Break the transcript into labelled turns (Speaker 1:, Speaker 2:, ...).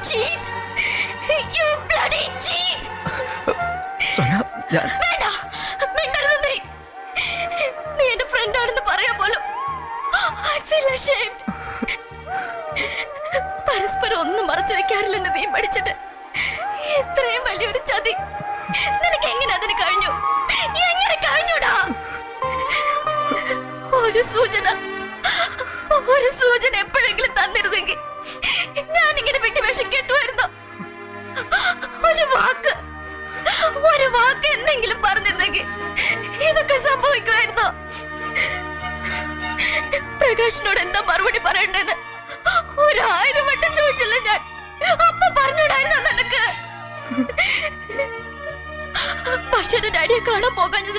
Speaker 1: cheat! You bloody cheat! വേണ്ട, മിണ്ടരുത് നീ. നീ എന്റെ ഫ്രണ്ട് ആണെന്ന് പറയാൻ പോലും I feel ashamed. പരസ്പരം ഒന്നും മറച്ചു വെക്കാറില്ലെന്ന് നീ പഠിച്ചിട്ട് ഇത്രയും വലിയൊരു ചതി നിനക്ക് എങ്ങനെ അതിന് കഴിഞ്ഞു? എങ്ങനെ കഴിഞ്ഞൂടാ? ഒരു സൂചന എപ്പോഴെങ്കിലും തന്നിരുന്നെങ്കിൽ ഞാനിങ്ങനെ വിട്ടുവേഷം കേട്ടുമായിരുന്നു. ഒരു വാക്ക് എന്തെങ്കിലും പറഞ്ഞിരുന്നെങ്കിൽ ഇതൊക്കെ സംഭവിക്കുമായിരുന്നു. പ്രകാശിനോട് എന്താ മറുപടി പറയണ്ടെന്ന് 1000 വട്ടം ചോദിച്ചില്ല ഞാൻ. അപ്പൊ പറഞ്ഞിടായിരുന്നു നിനക്ക്. പക്ഷെ ഡാഡിയെ കാണാൻ പോകാഞ്ഞത്